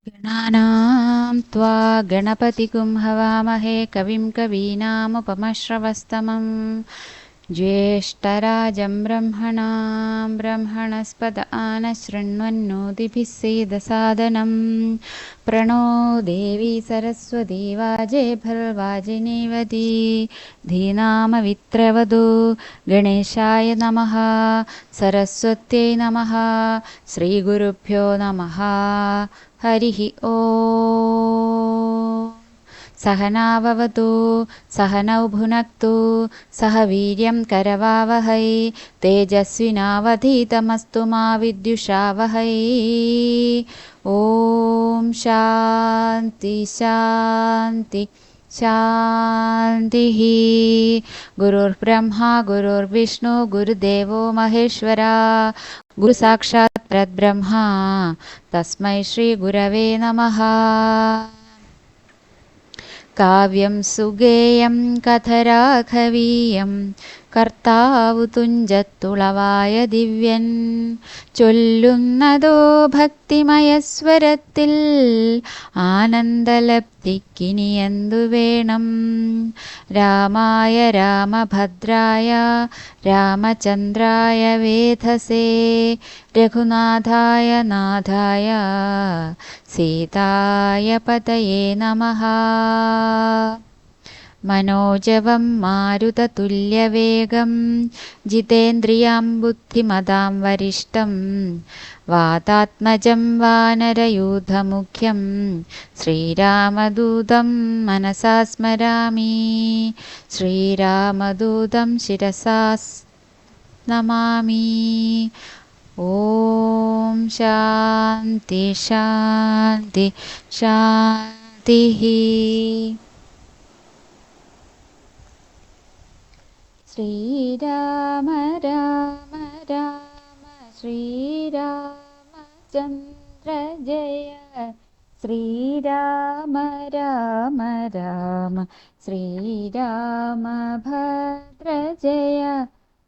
गणानां त्वा गणपतिगुं हवामहे कविं कवीनामुपमश्रवस्तमं ज्येष्ठराजं ब्रह्मणां ब्रह्मणस्पद आनशृण्वन्नोतिभिः सीदसादनं प्रणो देवी सरस्वती वाजेभर्वाजिनीवती धीनामवित्रवधू गणेशाय नमः सरस्वत्यै नमः श्रीगुरुभ्यो नमः हरिः ॐ सहनाववतु सहनौ भुनक्तु सह वीर्यं करवावहै तेजस्विनावधीतमस्तु मा विद्युषावहै ॐ शान्ति शान्ति शान्तिः। गुरुर्ब्रह्मा गुरुर्विष्णु गुरुदेवो महेश्वरा गुरुसाक्षात् परब्रह्मा तस्मै श्रीगुरवे नमः। काव्यं सुगेयं कथराघवीयं കർത്താവു തുഞ്ചത്തുളവായ ദിവ്യൻ ചൊല്ലുന്നതോ ഭക്തിമയസ്വരത്തിൽ ആനന്ദലബ്ധിക്കിനിയെന്തു വേണം. രാമായ രാമഭദ്രായ രാമചന്ദ്രായ വേധസേ രഘുനാഥായ നാഥായ സീതായ പതയേ നമഃ. മനോജവം മാരുതതുല്യവേഗം ജിതേന്ദ്രിയാം ബുദ്ധിമതാം വരിഷ്ടം വാതാത്മജം വാനരയൂഥമുഖ്യം ശ്രീരാമദൂതം മനസാ സ്മരാമി. ശ്രീരാമദൂതം ശിരസാ നമാമി. ഓം ശാന്തി ശാന്തി ശാന്തിഃ. ശ്രീരാമ രാമ രാമ ശ്രീരാമചന്ദ്ര ജയ. ശ്രീരാമ രാമ രാമ ശ്രീരാമഭദ്ര ജയ.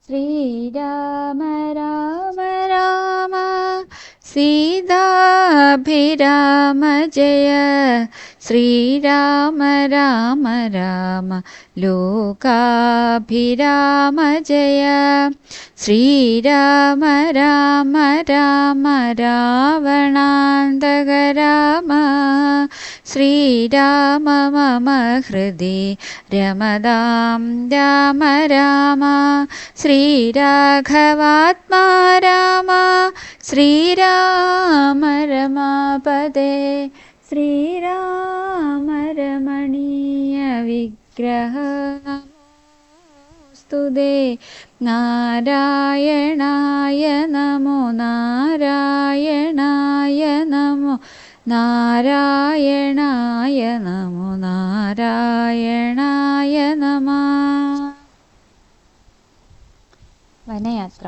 ശ്രീരാമ രാമ രാമ സീതാഭിരാമ ജയ. ശ്രീരാമ രാമ രാമ ലോകാഭിരാമ ജയ. ശ്രീരാമ രാമ രാമ രാവണാന്തക രാമ. ശ്രീരാമ മമ ഹൃദി രമതാം രാമ രാമ. ശ്രീരാഘവാത്മാ രാമ ശ്രീരാമ രമാപദേ. ശ്രീരാമ രമണീയ വിഗ്രഹ നമോസ്തുതേ. നാരായണായ നമോ നാരായണായ നമോ നാരായണായ നമോ നാരായണായ നമഃ. വനയാത്ര.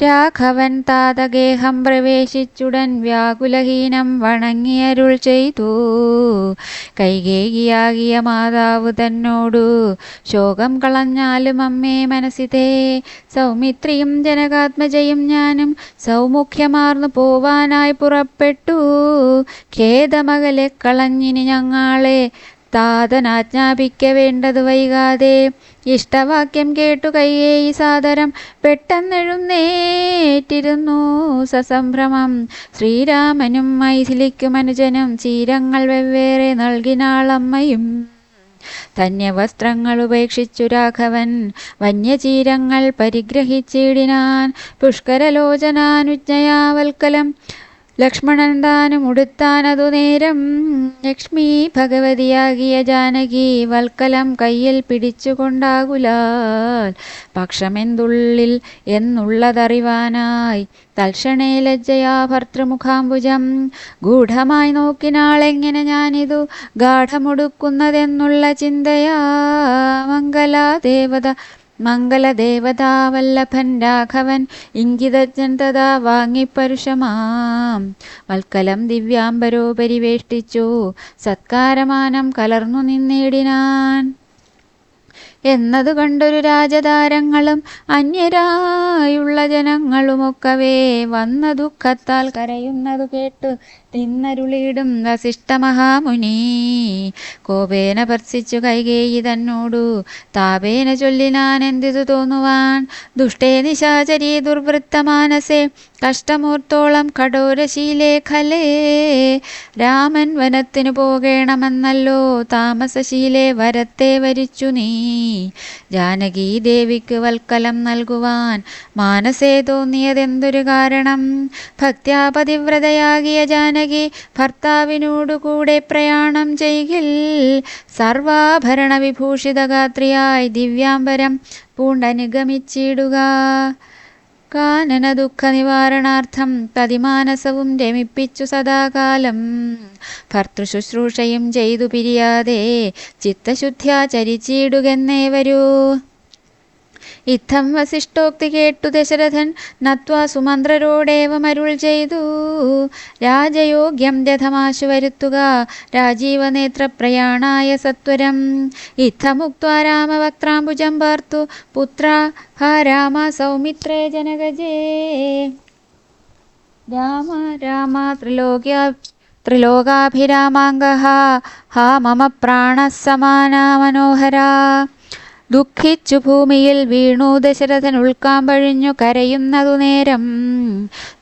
രാഘവൻ താതഗേഹം പ്രവേശിച്ചുടൻ വ്യാകുലഹീനം വണങ്ങിയരുൾ ചെയ്തു. കൈകേയിയാകിയ മാതാവ് തന്നോടു ശോകം കളഞ്ഞാലും അമ്മേ മനസ്സിതേ. സൗമിത്രിയും ജനകാത്മജയും ഞാനും സൗമുഖ്യമാർന്നു പോവാനായി പുറപ്പെട്ടു. ഖേദമകലെ കളഞ്ഞിനി ഞങ്ങളെ താതനാജ്ഞാപിക്ക വേണ്ടത് വൈകാതെ. ഇഷ്ടവാക്യം കേട്ടു കൈകേയി സാദരം പെട്ടെന്നെഴുന്നേറ്റിരുന്നു സസംഭ്രമം. ശ്രീരാമനും മൈഥിലിക്കും അനുജനും ചീരങ്ങൾ വെവ്വേറെ നൽകിനാളമ്മയും. ധന്യവസ്ത്രങ്ങൾ ഉപേക്ഷിച്ചു രാഘവൻ വന്യചീരങ്ങൾ പരിഗ്രഹിച്ചിടിനാൻ. പുഷ്കരലോചനാനുജ്ഞയാവൽക്കലം ലക്ഷ്മണൻ താനും ഉടുത്താനതു നേരം. ലക്ഷ്മി ഭഗവതിയാകിയ ജാനകി വൽക്കലം കയ്യിൽ പിടിച്ചുകൊണ്ടാകുലാൽ പക്ഷമെന്തുള്ളിൽ എന്നുള്ളതറിവാനായി തൽക്ഷണേ ലജ്ജയാ ഭർതൃമുഖാംബുജം ഗൂഢമായി നോക്കിനാളെങ്ങനെ ഞാനിതു ഗാഠമുടുക്കുന്നതെന്നുള്ള ചിന്തയാ. മംഗലദേവതാവല്ലഭൻ രാഘവൻ ഇംഗിതജ്ഞൻ തഥാ വാങ്ങിപ്പരുഷമാം വൽക്കലം ദിവ്യാംബരോ പരിവേഷ്ടിച്ചു സത്കാരമാനം കലർന്നു നിന്നിടിനാൻ. എന്നതു കണ്ടൊരു രാജതാരങ്ങളും അന്യരായുള്ള ജനങ്ങളുമൊക്കവേ വന്ന ദുഃഖത്താൽ കരയുന്നതു കേട്ടു തിന്നരുളിയിടും വസിഷ്ഠമഹാമുനി. കോപേന ഭർസിച്ചു കൈകേയി തന്നോടു താപേന ചൊല്ലിനാൻ എന്തിതു തോന്നുവാൻ. ദുഷ്ടേ നിശാചരീ ദുർവൃത്തമാനസേ കഷ്ടമൂർത്തോളം കഠോരശീലേ ഖലേ. രാമൻ വനത്തിനു പോകേണമെന്നല്ലോ താമസശീലേ വരത്തെ വരിച്ചു നീ. ജാനകീ ദേവിക്ക് വൽക്കലം നൽകുവാൻ മാനസേ തോന്നിയതെന്തൊരു കാരണം. ഭക്ത്യാ പതിവ്രതയാകിയ ജാനകി ഭർത്താവിനോടു കൂടെ പ്രയാണം ചെയ്കിൽ സർവാഭരണ വിഭൂഷിതഗാത്രിയായി ദിവ്യാംബരം പൂണ്ടനുഗമിച്ചിടുക. കാനന ദുഃഖ നിവാരണാർത്ഥം പതിമാനസവും രമിപ്പിച്ചു സദാകാലം ഭർതൃശുശ്രൂഷയും ചെയ്തു പിരിയാതെ ചിത്തശുദ്ധ്യാ ചരിച്ചിടുകെന്നേ വരൂ. ഇത്തം വസിഷ്ഠോക്തി കേട്ടു ദശരഥൻ നത്വാ സുമന്ത്രരോടേവമരുൾ ചെയ്തു. രാജയോഗ്യം രഥമാശു വരുത്തുക രാജീവനേത്രപ്രയാണായ സത്വരം. ഇത്തമുക്ത്വാ രാമവക്ത്രാംബുജം പാർത്തു പുത്ര ഹാ രാമ സൗമിത്രേ ജനകജേ. രാമ രാമ ത്രിലോകാഭിരാമാംഗഃ ഹാ മമ പ്രാണഃ സമാനാ മനോഹരാ. ദുഃഖിച്ചു ഭൂമിയിൽ വീണു ദശരഥൻ ഉൾക്കാമ്പഴിഞ്ഞു കരയുന്നതു നേരം.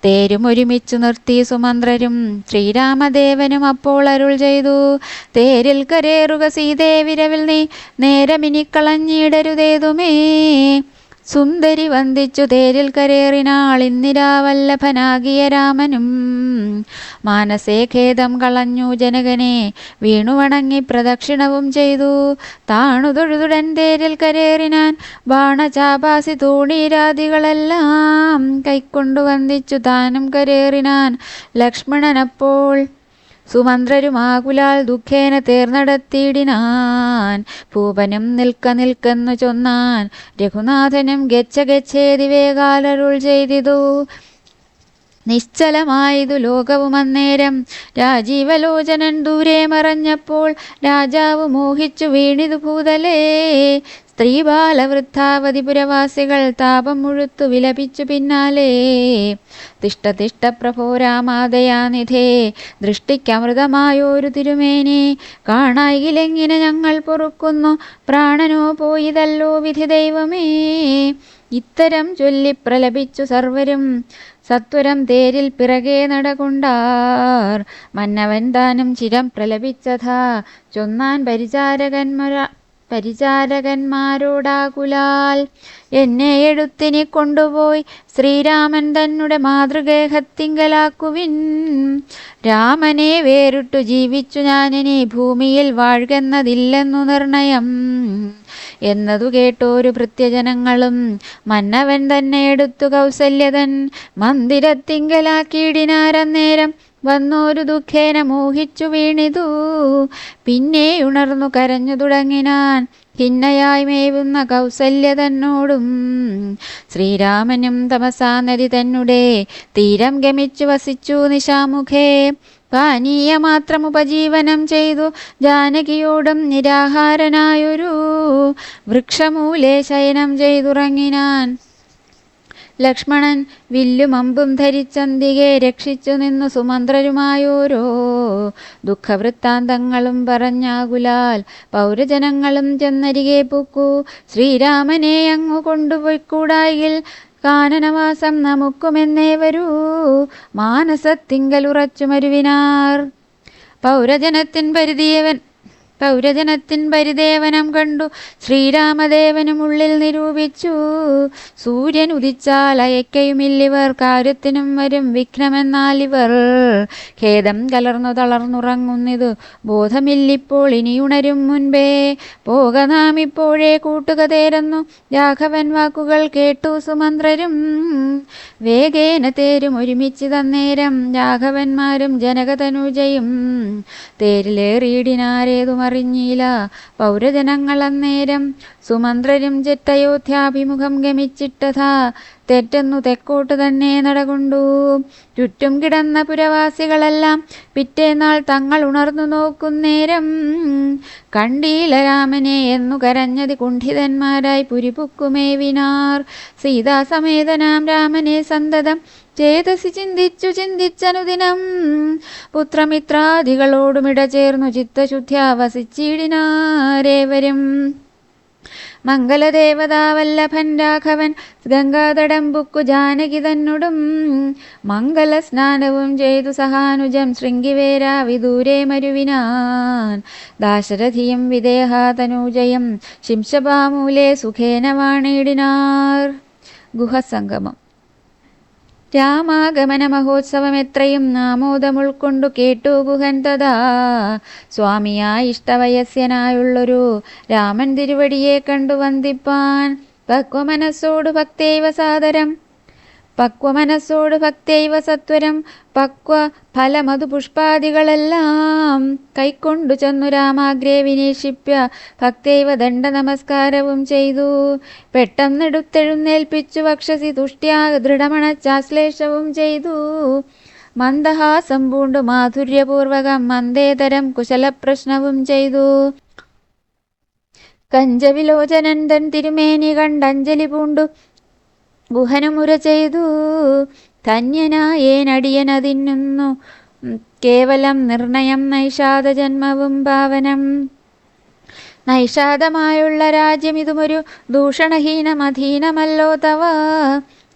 തേരുമൊരുമിച്ചു നിർത്തി സുമന്ത്രരും ശ്രീരാമദേവനും അപ്പോൾ അരുൾ ചെയ്തു. തേരിൽ കരേറുക സീതേ വിരവിൽ നീ നേരമിനിക്കളഞ്ഞിടരുതേതുമേ. സുന്ദരി വന്ദിച്ചു തേരിൽ കരേറിനാൾ ഇന്ദിരാവല്ലഭനാകിയ രാമനും. മാനസേ ഖേദം കളഞ്ഞു ജനകനെ വീണു വണങ്ങി പ്രദക്ഷിണവും ചെയ്തു. താണു തൊഴുതുടൻ തേരിൽ കരേറിനാൻ ബാണചാപാസി തൂണീരാദികളെല്ലാം കൈക്കൊണ്ടു വന്ദിച്ചു താനും കരേറിനാൻ ലക്ഷ്മണനപ്പോൾ. സുമന്ത്രരുമാകുലാൽ ദുഃഖേന തേർന്നടത്തിയിടിനാൻ. ഭൂപനും നിൽക്കെന്നു ചൊന്നാൻ രഘുനാഥനും ഗച്ഛ ഗച്ഛേതി വേഗാലരുൾ ചെയ്തിതു. നിശ്ചലമായതു ലോകവും അന്നേരം രാജീവലോചനൻ ദൂരെ മറഞ്ഞപ്പോൾ രാജാവ് മോഹിച്ചു വീണിതു ഭൂതലേ. സ്ത്രീ ബാലവൃദ്ധാവതിപുരവാസികൾ താപം മുഴുത്തു വിലപിച്ചു പിന്നാലെ. തിഷ്ട തിഷ്ട പ്രഭോ രാമാദയാനിധേ ദൃഷ്ടിക്കമൃതമായോരു തിരുമേനി. കാണായിലെങ്ങനെ ഞങ്ങൾ പൊറുക്കുന്നു പ്രാണനോ പോയിതല്ലോ വിധി ദൈവമേ. ഇത്തരം ചൊല്ലി പ്രലപിച്ചു സർവരും സത്വരം തേരിൽ പിറകെ നടകൊണ്ടാർ. മന്നവൻ താനും ചിരം പ്രലപിച്ചതാ ചൊന്നാൻ പരിചാരകന്മാരോടാകുലാൽ. എന്നെ എടുത്തിനി കൊണ്ടുപോയി ശ്രീരാമൻ തന്നെ മാതൃഗേഹത്തിങ്കലാക്കുവിൻ. രാമനെ വേറിട്ടു ജീവിച്ചു ഞാനിനി ഭൂമിയിൽ വാഴ്കെന്നതില്ലെന്നു നിർണയം. എന്നതു കേട്ടോരു ഭൃത്യജനങ്ങളും മന്നവൻ തന്നെ എടുത്തു കൗസല്യതൻ മന്ദിരത്തിങ്കലാക്കിയിടിനാരന്നേരം. വന്നോരു ദുഃഖേന മോഹിച്ചു വീണിതു. പിന്നെ ഉണർന്നു കരഞ്ഞു തുടങ്ങിനാൻ ഖിന്നയായി മേവുന്ന കൗസല്യ തന്നോടും. ശ്രീരാമനും തമസാ നദി തന്നെ തീരം ഗമിച്ചു വസിച്ചു നിശാമുഖേ. പാനീയമാത്രമുപജീവനം ചെയ്തു ജാനകിയോടും നിരാഹാരനായൊരു വൃക്ഷമൂലേ ശയനം ചെയ്തുറങ്ങിനാൻ. ലക്ഷ്മണൻ വില്ലും അമ്പും ധരിച്ചന്തികെ രക്ഷിച്ചു നിന്നു സുമന്ത്രരുമായോരോ ദുഃഖവൃത്താന്തങ്ങളും പറഞ്ഞാകുലാൽ പൗരജനങ്ങളും ചെന്നരികെ പൂക്കു. ശ്രീരാമനെ അങ്ങു കൊണ്ടുപോയിക്കൂടായിൽ കാനനവാസം നമുക്കുമെന്നേ വരൂ. മാനസത്തിങ്കലുറച്ചു മരുവിനാർ. പൗരജനത്തിൻ പരിദേവനം കണ്ടു ശ്രീരാമദേവനും ഉള്ളിൽ നിരൂപിച്ചു. സൂര്യൻ ഉദിച്ചാൽ അയക്കയുമില്ലിവർ കാര്യത്തിനും വരും വിഘ്നമെന്നാലിവർ. ഖേദം കലർന്നു തളർന്നുറങ്ങുന്നിതു ബോധമില്ലിപ്പോൾ ഇനിയുണരും മുൻപേ. പോക നാം ഇപ്പോഴേ കൂട്ടുകതേരെന്നു രാഘവൻ വാക്കുകൾ കേട്ടു സുമന്ത്രരും. വേഗേന തേരും ഒരുമിച്ച് തന്നേരം രാഘവന്മാരും ജനകതനുജയും. തേരിലേറിയിടിനാരേതുമറിഞ്ഞില്ല പൗരജനങ്ങൾ അന്നേരം. സുമന്ത്രരും ജറ്റയോധ്യാഭിമുഖം ഗമിച്ചിട്ടതാ തെറ്റെന്നു തെക്കോട്ട് തന്നെ നടകൊണ്ടു. ചുറ്റും കിടന്ന പുരവാസികളെല്ലാം പിറ്റേന്നാൾ തങ്ങൾ ഉണർന്നു നോക്കുന്നേരം കണ്ടീല രാമനെ എന്നു കരഞ്ഞതി കുണ്ഠിതന്മാരായി പുരിപുക്കുമേവിനാർ. സീതാസമേതനാം രാമനെ സന്തതം ചേതസി ചിന്തിച്ചനുദിനം പുത്രമിത്രാദികളോടുമിട ചേർന്നു ചിത്തശുദ്ധ്യാ വസിച്ചിടിനാരേവരും. മംഗലദേവതാവല്ലഭൻ രാഘവൻ ഗംഗാതടംബുക്കു ജാനകി തന്നോടും മംഗലസ്നാനവും ചെയ്തു സഹാനുജം ശൃംഗിവേരാ വിദൂരേ മരുവിനാൻ. ദാശരഥിയും വിദേഹാതനൂജയം ശിംശപാമൂലേ സുഖേന വാണിടിനാർ. ഗുഹസംഗമം. രാമാഗമന മഹോത്സവം എത്രയും ആമോദമുൾക്കൊണ്ടു കേട്ടു ഗുഹൻ തഥാ. സ്വാമിയായി ഇഷ്ടവയസ്യനായുള്ളൊരു രാമൻ തിരുവടിയെ കണ്ടു വന്ദിപ്പാൻ പക്വമനസ്സോടു ഭക്തൈവ സത്വരം പക്വ ഫലമധുപുഷ്പാദികളെല്ലാം കൈക്കൊണ്ടു ചെന്നു രാമാഗ്രേ വിനീക്ഷിപ്യ ഭക്തൈവ ദണ്ഡ നമസ്കാരവും ചെയ്തു. പെട്ടെന്നെടുത്തെഴുന്നേൽപ്പിച്ചു വക്ഷസി തുഷ്ട്യാ ദൃഢമണച്ചാശ്ലേഷവും ചെയ്തു. മന്ദഹാസം പൂണ്ടു മാധുര്യപൂർവകം മന്ദേതരം കുശലപ്രശ്നവും ചെയ്തു. കഞ്ചവിലോചനൻ തൻ തിരുമേനി കണ്ടഞ്ജലി പൂണ്ടു ഗുഹനുമുര ചെയ്തു. ധന്യനായേനടിയനതിന്നു കേവലം നിർണയം നൈഷാദ ജന്മവും പാവനം. നൈഷാദമായുള്ള രാജ്യം ഇതുമൊരു ദൂഷണഹീനമധീനമല്ലോ തവ.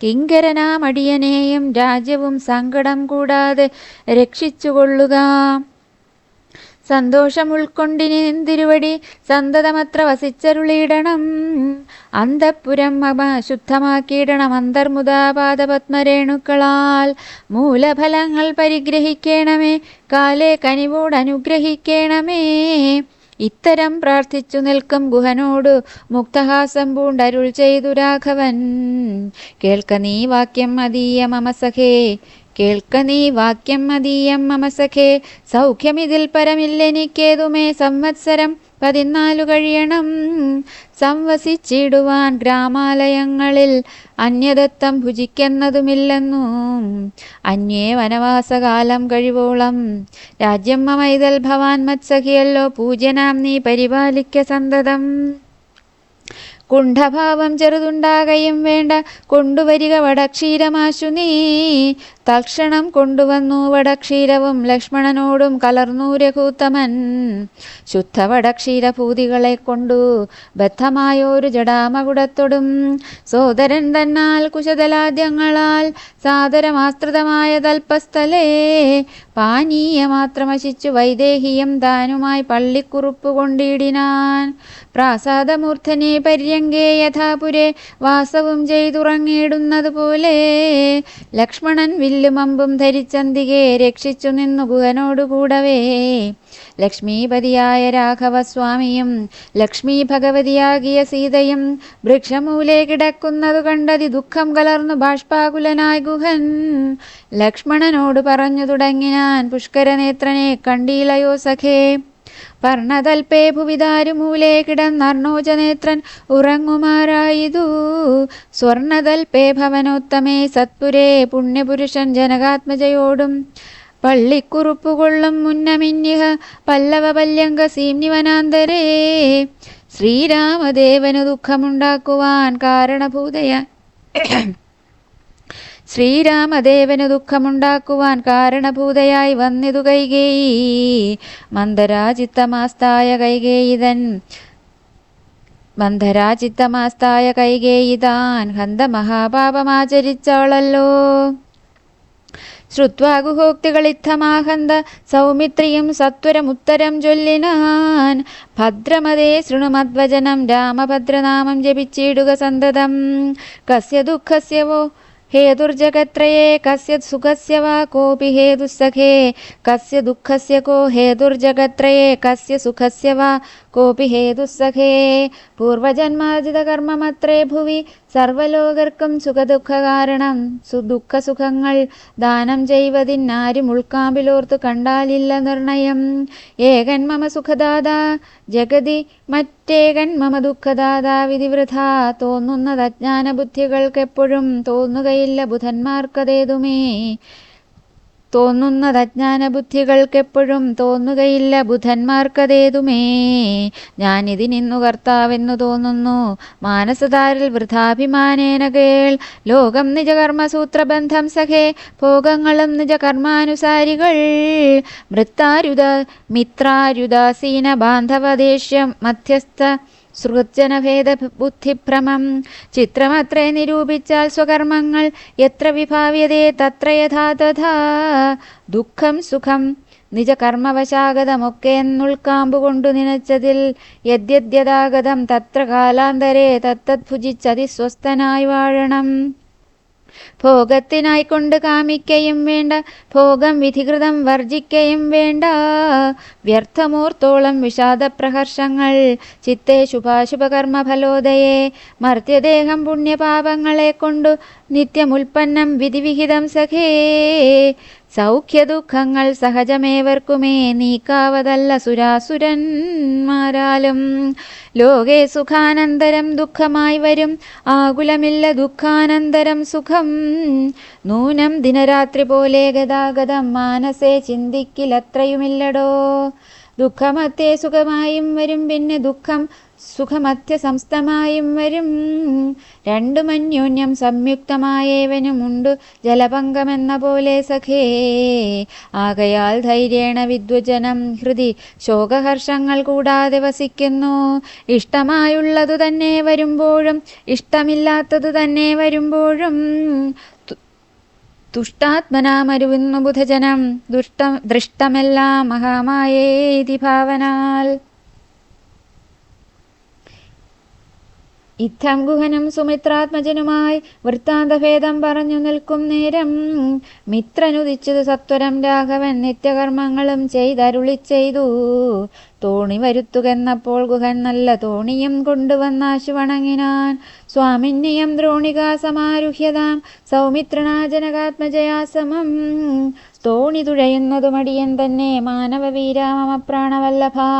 കിങ്കരനാമടിയനെയും രാജ്യവും സങ്കടം കൂടാതെ രക്ഷിച്ചുകൊള്ളുക. സന്തോഷം ഉൾക്കൊണ്ടിനി നിന്തിരുവടി സന്തതമത്ര വസിച്ചരുളിയിടണം. അന്തഃപുരം ശുദ്ധമാക്കിയിടണം അന്തർമുദാപാദപത്മരേണുക്കളാൽ. മൂലഫലങ്ങൾ പരിഗ്രഹിക്കണമേ കാലേ കനിവോടനുഗ്രഹിക്കണമേ. ഇത്തരം പ്രാർത്ഥിച്ചു നിൽക്കും ഗുഹനോടു മുക്തഹാസം പൂണ്ടരുൾ ചെയ്തു രാഘവൻ. കേൾക്ക നീ വാക്യം മദീയം മമ സഖേ. സൗഖ്യമിതിൽ പരമില്ലെനിക്കേതുമേ സംവത്സരം 14 കഴിയണം. സംവസിച്ചിടുവാൻ ഗ്രാമാലയങ്ങളിൽ അന്യദത്തം ഭുജിക്കുന്നതുമില്ലെന്നു. അന്യേ വനവാസകാലം കഴിവോളം രാജ്യം മമൈതൽ ഭവാൻ മത്സഖിയല്ലോ. പൂജ്യനാം നീ പരിപാലിക്ക സന്തതം. കുണ്ഠഭാവം ചെറുതുണ്ടാകയും വേണ്ട. കൊണ്ടുവരിക വടക്ഷീരമാശു നീ. തൽക്ഷണം കൊണ്ടുവന്നു വടക്ഷീരവും ലക്ഷ്മണനോടും കലർന്നു രഘൂത്തമൻ. ശുദ്ധ വടക്ഷീരഭൂതികളെ കൊണ്ടു ബദ്ധമായൊരു ജടാമകുടത്തൊടും സോദരൻ തന്നാൽ കുശതലാദ്യങ്ങളാൽ സാദരമാസ്തൃതമായ തൽപ്പസ്ഥലേ പാനീയമാത്രമശിച്ചു വൈദേഹിയം താനുമായി പള്ളിക്കുറുപ്പു കൊണ്ടിടിനാൻ. പ്രാസാദമൂർധനെ പര്യങ്കേ യഥാപുരേ വാസവും ചെയ്തുറങ്ങിയിടുന്നതുപോലെ ലക്ഷ്മണൻ വില്ലുമമ്പും ധരിച്ചന്തികെ രക്ഷിച്ചു നിന്നു ഗുഹനോടുകൂടവേ. ലക്ഷ്മീപതിയായ രാഘവസ്വാമിയും ലക്ഷ്മീ ഭഗവതിയാകിയ സീതയും വൃക്ഷമൂലേ കിടക്കുന്നതു കണ്ടതി ദുഃഖം കലർന്നു ബാഷ്പാകുലനായ ഗുഹൻ ലക്ഷ്മണനോട് പറഞ്ഞു തുടങ്ങിനാൻ. പുഷ്കരനേത്രനെ കണ്ടീലയോ സഖേ. പർണതൽപേ ഭുവിദാരുമൂലേ കിടന്നർണോജനേത്രൻ ഉറങ്ങുമാറായിതു. സ്വർണതൽപേ ഭവനോത്തമേ സത്പുരേ പുണ്യപുരുഷൻ ജനകാത്മജയോടും പള്ളിക്കുറുപ്പുകൊള്ളും മുന്നമിന്യഹ പല്ലവ പല്യങ്ക സീംനിവനാന്തരേ. ശ്രീരാമദേവനു ദുഃഖമുണ്ടാക്കുവാൻ കാരണഭൂതയായി വന്നിതു കൈകേയി. മന്ദരാചിത്തമാസ്തായ കൈകേയി താൻ ഹന്ത മഹാപാപമാചരിച്ചവളല്ലോ. ശ്രുത്വാ ഗുഹോക്തികളിത്തമാഹന്ത സൗമിത്രിയും സത്വരമുത്തരം ചൊല്ലിനാൻ. ഭദ്രമതേ ശൃണുമദ്വചനം രാമഭദ്രനാമം ജപിച്ചിടുക സന്തതം. കസ്യ ദുഃഖസ്യ വോ ഹേതുർജഗത്രയേ കസ്യ സുഖസ്യ വാ കോപി ഹേതുസ്സഖേ. കസ്യ ദുഃഖസ്യ കോ ഹേതുർജഗത്രയേ കസ്യ സുഖസ്യ വാ കോപി ഹേതുസ്സഖേ. പൂർവജന്മാർജിത കർമ്മമത്രേ ഭുവി സർവലോകർക്കും സുഖദുഃഖ കാരണം ദുഃഖസുഖങ്ങൾ ദാനം ചെയ്വതിനാരും ഉൾക്കാമ്പിലോർത്തു കണ്ടാലില്ല നിർണയം. ഏകൻ മമ സുഖദാതാ ജഗതി മറ്റേകൻ മമ ദുഃഖദാതാ വിധിവൃഥാ. തോന്നുന്നത് അജ്ഞാന ബുദ്ധികൾക്കെപ്പോഴും തോന്നുകയില്ല ബുധന്മാർക്കതേതുമേ. തോന്നുന്നത് അജ്ഞാന ബുദ്ധികൾക്കെപ്പോഴും തോന്നുകയില്ല ബുധന്മാർക്കതേതുമേ. ഞാനിതിനിന്നു കർത്താവെന്നു തോന്നുന്നു മാനസതാരിൽ വൃഥാഭിമാനേന കേൾ. ലോകം നിജകർമ്മസൂത്രബന്ധം സഖേ ഭോഗങ്ങളും നിജകർമാനുസാരികൾ. മിത്രാരുദാസീന ബാന്ധവദേഷ്യം മധ്യസ്ഥ സൃജനഭേദ ബുദ്ധിഭ്രമം. ചിത്രമത്രേ നിരൂപിച്ചാൽ സ്വകർമ്മങ്ങൾ എത്ര വിഭാവ്യതേ തത്ര യഥാ തഥാ. ദുഃഖം സുഖം നിജകർമ്മവശാഗതമൊക്കെ എന്നുൾക്കാമ്പുകൊണ്ടു നനച്ചതിൽ യദ്യദ്യതാഗതം തത്ര കാലാന്തരേ തത്തത് ഭുജിച്ചതിസ്വസ്ഥനായി വാഴണം. ഭോഗത്തിനായിക്കൊണ്ട് കാമിക്കയും വേണ്ട ഭോഗം വിധികൃതം വർജിക്കയും വേണ്ട. വ്യർത്ഥമൂർത്തോളം വിഷാദപ്രഹർഷങ്ങൾ ചിത്തേ ശുഭാശുഭകർമ്മഫലോദയേ. മർത്യദേഹം പുണ്യപാപങ്ങളെ കൊണ്ടു നിത്യമുൽപ്പന്നം വിധിവിഹിതം സഖേ. സൗഖ്യദുഃഖങ്ങൾ സഹജമേവർക്കുമേ നീക്കാവതല്ല സുരാസുരന്മാരാലും. ലോകേ സുഖാനന്തരം ദുഃഖമായി വരും ആകുലമില്ല ദുഃഖാനന്തരം സുഖം. നൂനം ദിനരാത്രി പോലെ ഗതാഗതം മാനസേ ചിന്തിക്കിലത്രയുമില്ലടോ. ദുഃഖമധ്യേ സുഖമായും വരും പിന്നെ ദുഃഖം സുഖമധ്യ സംസ്ഥമായും വരും. രണ്ടും അന്യോന്യം സംയുക്തമായേവനുമുണ്ടു ജലപങ്കമെന്ന പോലെ സഖേ. ആകയാൽ ധൈര്യേണ വിദ്വജനം ഹൃദി ശോകഹർഷങ്ങൾ കൂടാതെ വസിക്കുന്നു. ഇഷ്ടമായുള്ളതു തന്നെ വരുമ്പോഴും ഇഷ്ടമില്ലാത്തതു തന്നെ വരുമ്പോഴും തുഷ്ടാത്മനാമരുവുന്നു ബുധജനം. ദൃഷ്ടമെല്ലാം മഹാമായേതി ഭാവനാൽ. ഇത്തം ഗുഹനും സുമിത്രാത്മജനുമായി വൃത്താന്തഭേദം പറഞ്ഞു നിൽക്കും നേരം മിത്രനുദിച്ചത് സത്വരം രാഘവൻ നിത്യകർമ്മങ്ങളും ചെയ്തരുളി ചെയ്തു. തോണി വരുത്തുകെന്നപ്പോൾ ഗുഹൻ നല്ല തോണിയും കൊണ്ടുവന്നാശു വണങ്ങിനാൻ. സ്വാമിന്യം ദ്രോണികാ സമാരുഹ്യതാം സൗമിത്രണാ ജനകാത്മജയാസമം. തോണി തുഴയുന്നതു മടിയൻ തന്നെ മാനവവീരാ മമ പ്രാണവല്ലഭാ.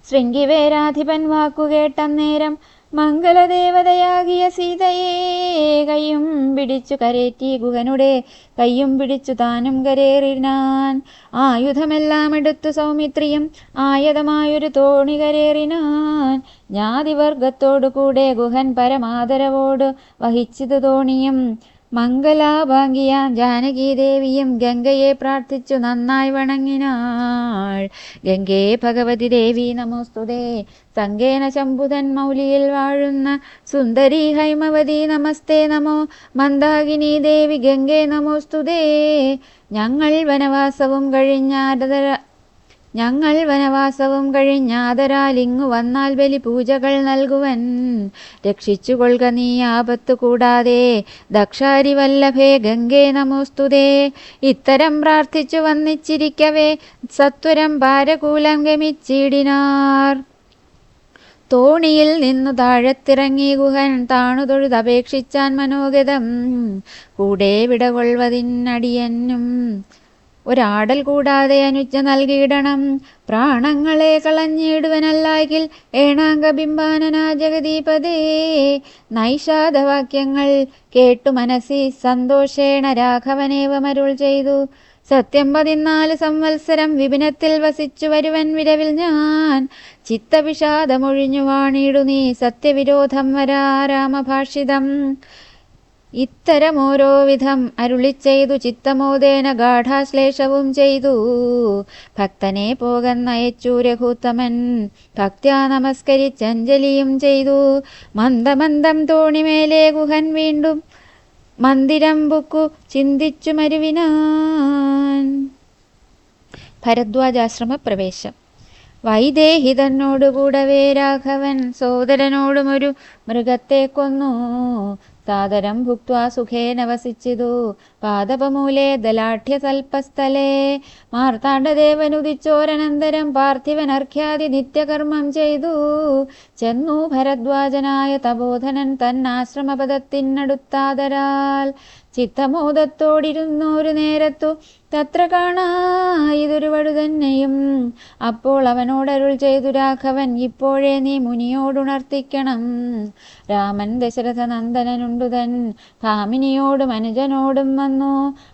ശൃംഗിവേരാധിപൻ വാക്കുകേട്ടന്നേരം മംഗളദേവതയാകിയ സീതയെ കയ്യും പിടിച്ചു കരേറ്റി ഗുഹനുടെ കയ്യും പിടിച്ചു താനും കരേറിനാൻ. ആയുധമെല്ലാം എടുത്തു സൗമിത്രിയും ആയതമായൊരു തോണി കരേറിനാൻ. ജ്ഞാതിവർഗത്തോടു കൂടെ ഗുഹൻ പരമാദരവോട് വഹിച്ചത് തോണിയും. മംഗലാഭാംഗിയാം ജാനകീദേവിയും ഗംഗയെ പ്രാർത്ഥിച്ചു നന്നായി വണങ്ങിനാൾ. ഗംഗേ ഭഗവതി ദേവി നമോസ്തുതേ. സംഗേന ശംഭുധൻ മൗലിയിൽ വാഴുന്ന സുന്ദരി ഹൈമവതി നമസ്തേ നമോ. മന്ദാകിനി ദേവി ഗംഗേ നമോസ്തുതേ. ഞങ്ങൾ വനവാസവും കഴിഞ്ഞാദരാലിങ്ങു വന്നാൽ ബലി പൂജകൾ നൽകുവൻ. രക്ഷിച്ചുകൊള്ളുക നീ ആപത്തു കൂടാതെ ദക്ഷാരി വല്ലഭേ ഗംഗേ നമോസ്തുതേ. ഇത്തരം പ്രാർത്ഥിച്ചു വന്നിച്ചിരിക്കവേ സത്വരം പാരകൂലം ഗമിച്ചിടിനാർ. തോണിയിൽ നിന്നു താഴത്തിറങ്ങി ഗുഹൻ താണു തൊഴുതപേക്ഷിച്ചാൻ മനോഗതം. കൂടെ വിടകൊള്ളുവതിനടിയനും ഒരാടൽ കൂടാതെ അനുജ്ഞ നൽകിയിടണം. പ്രാണങ്ങളെ കളഞ്ഞിടുവനല്ലായിൽ ഏണാംഗബിംബാനനാ ജഗദീപദേ. നൈഷാദവാക്യങ്ങൾ കേട്ടു മനസ്സി സന്തോഷേണ രാഘവനേവമരുൾ ചെയ്തു. സത്യം 14 സംവത്സരം വിപിനത്തിൽ വസിച്ചു വരുവൻ വിരവിൽ ഞാൻ. ചിത്തവിഷാദമൊഴിഞ്ഞു വാണിടു നീ സത്യവിരോധം വരാ രാമഭാഷിതം. ഇത്തരമോരോ വിധം അരുളിച്ചെയ്തു ചിത്തമോദേന ഗാഠാശ്ലേഷവും ചെയ്തു. ഭക്തനെ പോകന്നയച്ചു രഘുത്തമൻ ഭക്ത്യാ നമസ്കരിച്ചഞ്ജലിയും ചെയ്തു. മന്ദമന്ദം തോണിമേലെ ഗുഹൻ വീണ്ടും മന്ദിരം ബുക്കു ചിന്തിച്ചു മരുവിനാൻ. ഭരദ്വാജാശ്രമ പ്രവേശം. വൈദേഹിതനോടുകൂടവേ രാഘവൻ സോദരനോടുമൊരു മൃഗത്തെ കൊന്നു. സാദരം ഭുക്ത്വാ സുഖേന വസിച്ചിതു പാദപമൂലേ ദലാഠ്യതൽപസ്ഥലേ. മാർത്താണ്ഡദേവനുദിച്ചോരനന്തരം പാർത്ഥിവനർഘ്യാദി നിത്യകർമ്മം ചെയ്തു ചെന്നു ഭരദ്വാജനായ തപോധനൻ തന്നാശ്രമപദത്തിനടുത്താദരാൽ. ചിത്തമോദത്തോടിരുന്നൊരു നേരത്തു തത്ര കാണായിതൊരു വടു തന്നെയും. അപ്പോൾ അവനോടരുൾ ചെയ്തു രാഘവൻ, ഇപ്പോഴേ നീ മുനിയോടുണർത്തിക്കണം. രാമൻ ദശരഥ നന്ദനനുണ്ടുതൻ ഭാമിനിയോടും അനുജനോടും വന്നു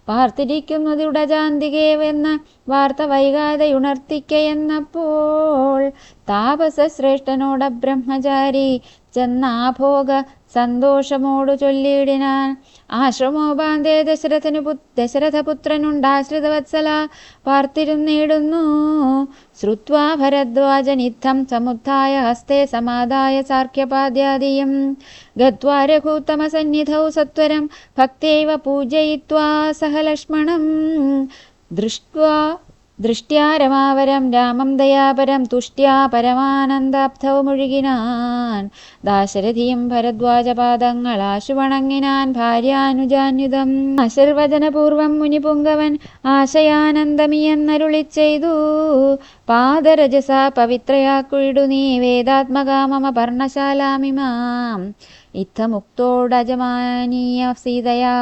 പാർത്തിരിക്കുന്നതുടജാന്തികേവെന്ന വാർത്ത വൈകാതെ ഉണർത്തിക്കയെന്നപ്പോൾ താപസശ്രേഷ്ഠനോട ബ്രഹ്മചാരി ചെന്നാഭോഗ സന്തോഷമോടു ചൊല്ലിയിടിനാൻ. ആശ്രമോപാന്തേ ദശരഥപുത്രനുണ്ടാശ്രിതവത്സല പാർത്തിരുന്നിടുന്നു. ശ്രുത്വാ ഭരദ്വാജനിത്തം സമുത്ഥായ ഹസ്തേ സമാദായ സാർക്ഷ്യപാദ്യാദിയും ഗത്വാ രഘൂത്തമസന്നിധൗ സത്വരം ഭക്ത്യൈവ പൂജയിത്വാ സഹ ലക്ഷ്മണം ദൃഷ്ട്യാ രമാവരം രാമം ദയാപരം തുഷ്ട്യാ പരമാനന്ദാബ്ധൗ മുഴുകിനാൻ. ദാശരഥിയും ഭരദ്വാജപാദങ്ങളാശു വണങ്ങിനാൻ ഭാര്യാനുജാന്യുതം. ആശീർവചനപൂർവം മുനിപുങ്കവൻ ആശയാനന്ദമിയെന്നരുളി ചെയ്തു. പാദരജസ പവിത്രയാക്കുയിടു നീ വേദാത്മകാ മമ പർണശാലാമിമാം. ഇത്തമുക്തോടജമാനീയ സീതയാ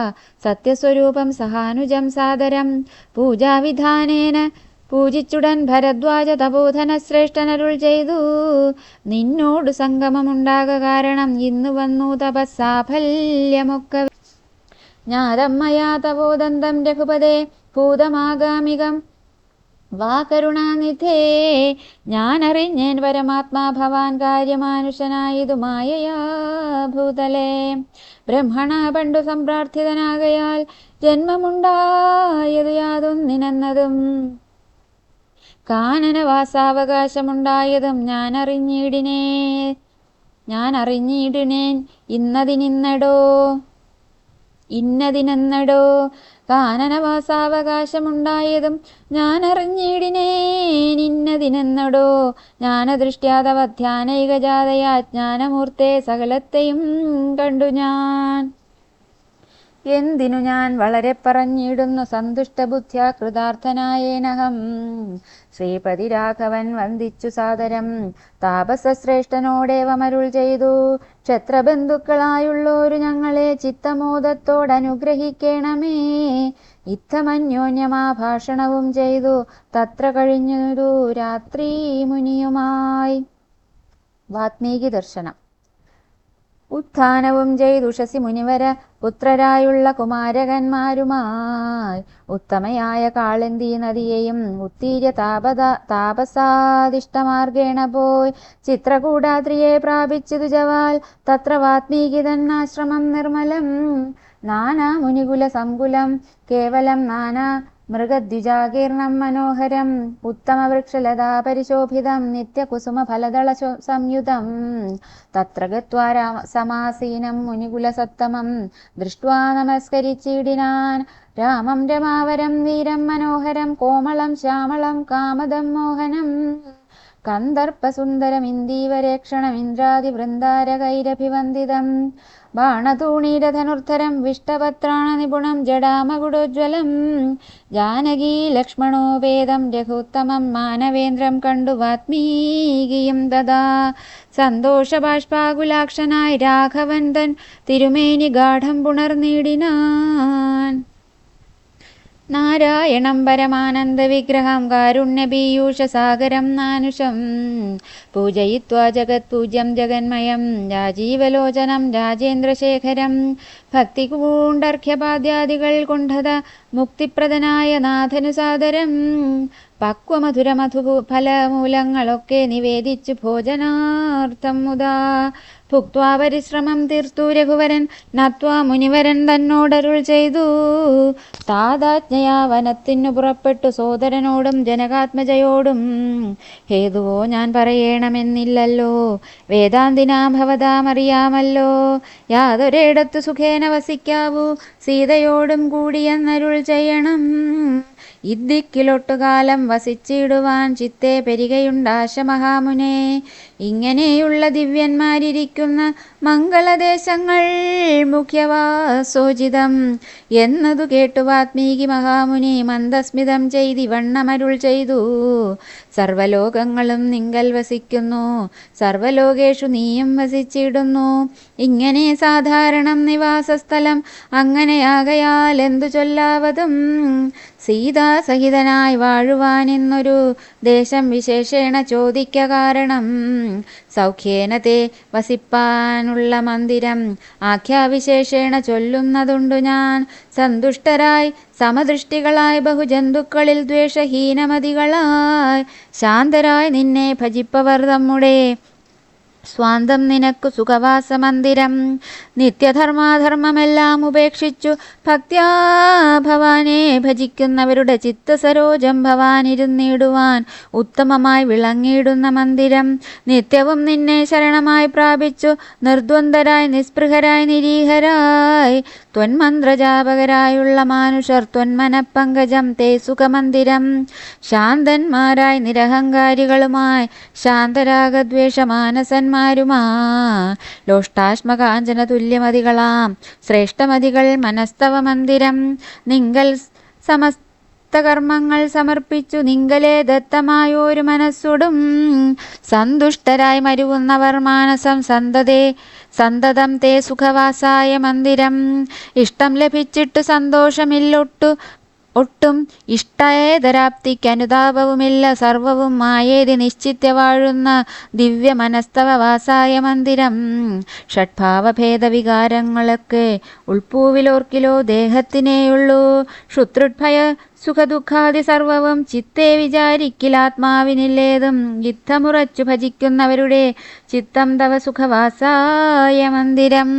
സത്യസ്വരൂപം സഹാനുജം സാദരം പൂജാവിധാനേന പൂജിച്ചുടൻ ഭരദ്വാജ തപോധന ശ്രേഷ്ഠനരുൾ ചെയ്തു. നിന്നോട് സംഗമമുണ്ടാക കാരണം ഇന്നു വന്നു തപസ്സാഫല്യമൊക്കെ ജ്ഞാതം മയാ തപോദന്തം രഘുപതേ ഭൂതമാഗാമികം വാ കരുണാനിധേ. ഞാനറിഞ്ഞേൻ പരമാത്മാ ഭവാൻ കാര്യമാനുഷനായതു മായയാ ഭൂതലേ. ബ്രഹ്മണ പണ്ടു സംപ്രാർത്ഥിതനാകയാൽ ജന്മമുണ്ടായതു യാതൊന്നിനെന്നതും കാനനവാസാവകാശമുണ്ടായതും ഞാനറിഞ്ഞിടിനേൻ ഇന്നതിനെന്നടോ. കാനനവാസാവകാശമുണ്ടായതും ഞാനറിഞ്ഞിടിനേൻ ഇന്നതിനെന്നടോ. ജ്ഞാനദൃഷ്ട്യാതവധ്യാനൈകജാതയാ ജ്ഞാനമൂർത്തേ സകലത്തെയും കണ്ടു ഞാൻ. എന്തിനു ഞാൻ വളരെ പറഞ്ഞിടുന്നു സന്തുഷ്ടബുദ്ധ്യാ കൃതാർത്ഥനായേനഹം. ശ്രീപതി രാഘവൻ വന്ദിച്ചു സാദരം താപസശ്രേഷ്ഠനോടേവമരുൾ ചെയ്തു. ക്ഷത്രബന്ധുക്കളായുള്ളോരു ഞങ്ങളെ ചിത്തമോദത്തോടനുഗ്രഹിക്കണമേ. ഇത്തമന്യോന്യമാ ഭാഷണവും ചെയ്തു തത്ര കഴിഞ്ഞൊരു രാത്രി മുനിയുമായി. വാത്മീകി ദർശനം. ഉത്ഥാനവും ചെയ്തുഷസി മുനിവര പുത്രരായുള്ള കുമാരകന്മാരുമായി ഉത്തമയായ കാളിന്തി നദിയെയും ഉത്തീര്യ താപസാദിഷ്ടമാർഗേണ പോയി ചിത്രകൂടാദ്രിയെ പ്രാപിച്ചതു ജവാൽ. തത്ര വാത്മീകി തന്നാശ്രമം നിർമ്മലം നാനാ മുനികുല സങ്കുലം കേവലം നാനാ മൃഗദ്വിജാകീർണം മനോഹരം ഉത്തമവൃക്ഷലതാ പരിശോഭിതം നിത്യകുസുമ ഫലദള സംയുതം. തത്ര ഗത്വാ സമാസീനം മുനികുലസത്തമം ദൃഷ്ട്വാ നമസ്കരിച്ചിടിനാൻ. രാമം രമാവരം വീരം മനോഹരം കോമളം ശ്യാമളം കാമദം മോഹനം കന്ദർപ്പസുന്ദരമിന്ദീവരേക്ഷണമിന്ദ്രാദിവൃന്ദാരകൈരഭിവന്ദിതം ബാണതൂണീരധനുർധരം വിഷ്ടപത്രാണ നിപുണം ജടാമകുടോജ്വലം. ജാനകീ ലക്ഷ്മണോപേതം രഘുത്തമം മാനവേന്ദ്രം കണ്ടു വാത്മീകിയും തഥാ സന്തോഷബാഷ്പാകുലാക്ഷനായി രാഘവൻ തൻ തിരുമേനി ഗാഠം പുണർന്നിടിനാൻ. നാരായണം പരമാനന്ദവിഗ്രഹം കാരുണ്യപീയൂഷസാഗരം നാനുഷം പൂജയിത്വാ ജഗത്പൂജ്യം ജഗന്മയം രാജീവലോചനം രാജേന്ദ്രശേഖരം. ഭക്തികൂണ്ടർഘ്യപാദ്യാദികൾ കൊണ്ടത മുക്തിപ്രദനായ നാഥനു സാദരം പക്വമധുരമധുഫലമൂലങ്ങളൊക്കെ നിവേദിച്ചു ഭോജനാർത്ഥം മുതാ ഭുക്വാ പരിശ്രമം തീർത്തു രഘുവരൻ നത്വാ മുനിവരൻ തന്നോടരുൾ ചെയ്തു. താതാജ്ഞയാ വനത്തിനു പുറപ്പെട്ടു സോദരനോടും ജനകാത്മജയോടും. ഹേതുവോ ഞാൻ പറയണമെന്നില്ലല്ലോ, വേദാന്തിനാം ഭവതാമറിയാമല്ലോ. യാതൊരിടത്തു സുഖേന വസിക്കാവൂ സീതയോടും കൂടിയെന്നരുൾ ചെയ്യണം. ഇദ്ദിക്കിലൊട്ടുകാലം വസിച്ചിടുവാൻ ചിത്തെ പെരികയുണ്ടാശ മഹാമുനെ. ഇങ്ങനെയുള്ള ദിവ്യന്മാരിയ്ക്കുന്ന മംഗളദേശങ്ങൾ മുഖ്യവാസോചിതം എന്നതു കേട്ടു വാത്മീകി മഹാമുനി മന്ദസ്മിതം ചെയ്തിവണ്ണമരുൾ ചെയ്തു. സർവലോകങ്ങളും നിങ്കൽ വസിക്കുന്നു, സർവലോകേഷു നീയും വസിച്ചിടുന്നു. ഇങ്ങനെ സാധാരണം നിവാസസ്ഥലം അങ്ങനെയാകയാൽ എന്തു ചൊല്ലാവതും. സീതാസഹിതനായി വാഴുവാനെന്നൊരു ദേശം വിശേഷേണ ചോദിക്ക കാരണം. സൗഖ്യേന തേ വസിപ്പാനുള്ള മന്ദിരം ആഖ്യാവിശേഷേണ ചൊല്ലുന്നതുണ്ടു ഞാൻ. സന്തുഷ്ടരായി സമദൃഷ്ടികളായി ബഹുജന്തുക്കളിൽ ദ്വേഷഹീനമതികളായി ശാന്തരായി നിന്നെ ഭജിപ്പവർ തമ്മുടെ സ്വാന്തം നിനക്കു സുഖവാസമന്ദിരം. നിത്യധർമാധർമ്മമെല്ലാം ഉപേക്ഷിച്ചു ഭക്ത്യാ ഭവാനെ ഭജിക്കുന്നവരുടെ ചിത്തസരോജം ഭവാനിരുന്നിടുവാൻ ഉത്തമമായി വിളങ്ങിയിടുന്ന മന്ദിരം. നിത്യവും നിന്നെ ശരണമായി പ്രാപിച്ചു നിർദ്വന്ദ്വരായി നിസ്പൃഹരായി നിരീഹരായി ത്വന്മന്ത്രജാപകരായുള്ള മാനുഷർ ത്വന്മനപ്പങ്കജം തേ സുഖമന്ദിരം. ശാന്തന്മാരായി നിരഹങ്കാരികളുമായി ശാന്തരാഗദ്വേഷമാനസന്മാരുമാ ലോഷ്ടാശ്മകാഞ്ചന തുല്യമതികളാം ശ്രേഷ്ഠമതികൾ മനസ്തവ മന്ദിരം. നിങ്കൽ സമസ്ത കർമ്മങ്ങൾ സമർപ്പിച്ചു നിങ്കലേ ദത്തമായോരു മനസ്സുടും സന്തുഷ്ടരായി മരുവുന്നവർ മാനസം സന്തതം തേ സുഖവാസായ മന്ദിരം. ഇഷ്ടം ലഭിച്ചിട്ടു ഒട്ടും ഇഷ്ടേതരാപ്തിക്കനുതാപവുമില്ല, സർവവും മായേതി നിശ്ചിത്യ വാഴുന്ന ദിവ്യ മനസ്തവ വാസായ മന്ദിരം. ഷഡ്ഭാവഭേദവികാരങ്ങളൊക്കെ ഉൾപ്പൂവിലോർക്കിലോ ദേഹത്തിനേയുള്ളൂ. ശുത്രുഭയ സുഖദുഃഖാദി സർവവും ചിത്തേ വിചാരിക്കിലാത്മാവിനില്ലേതും. യുദ്ധമുറച്ചു ഭജിക്കുന്നവരുടെ ചിത്തം തവ സുഖവാസായ മന്ദിരം.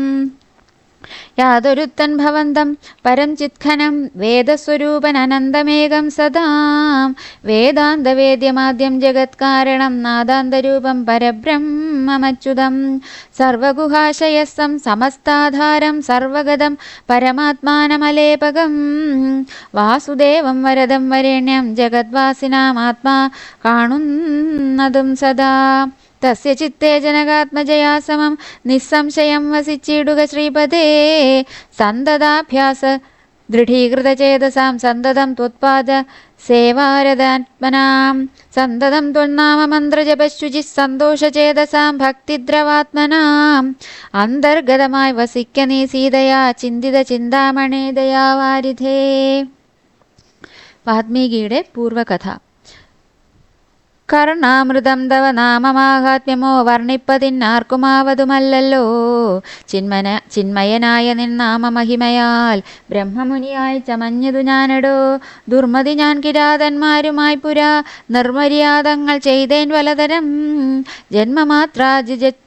യാതൊരുത്തൻ ഭവന്തം പരം ചിത്ഖനം വേദസ്വരൂപൻ അനന്തമേകം സദാം. വേദാന്തവേദ്യമാദ്യം ജഗത്കാരണം നാദാന്തരൂപം പരബ്രഹ്മമച്യുതം. സർവഗുഹാശയസ്സം സമസ്താധാരം സർവഗതം പരമാത്മാനമലേപകം. വാസുദേവം വരദം വരേണ്യം ജഗദ്വാസിനാം ആത്മാ കാണുന്നതും സദാ. തസ്യ ചിത്തേ ജനകാത്മജയാ സമം നിസ്സംശയം വസിച്ചിടുക ശ്രീപദേ. സന്തതാഭ്യാസ ദൃഢീകൃതചേതസാം സന്തതം ത്വത്പാദ സേവാരതാത്മനാം. സന്തതം ത്വന്നാമമന്ത്രജപശുചി സന്തോഷചേതസാം ഭക്തിദ്രവാത്മനാം. അന്തർഗതമായി വസിക്ക നീ സീതയാ ചിന്തിത ചിന്താമണേ ദയാവാരിധേ. വാത്മീകിയുടെ പൂർവകഥ. കർണാമൃതം തവ നാമമാഹാത്മ്യമോ വർണ്ണിപ്പതിന്നാർക്കുമാവതുമല്ലല്ലോ. ചിന്മയനായ നിന്നാമമഹിമയാൽ ബ്രഹ്മമുനിയായി ചമഞ്ഞതു ഞാനെടോ. ദുർമതി ഞാൻ കിരാതന്മാരുമായി പുരാ നിർമര്യാദങ്ങൾ ചെയ്തേൻ വലതരം. ജന്മമാത്രാജിജത്വം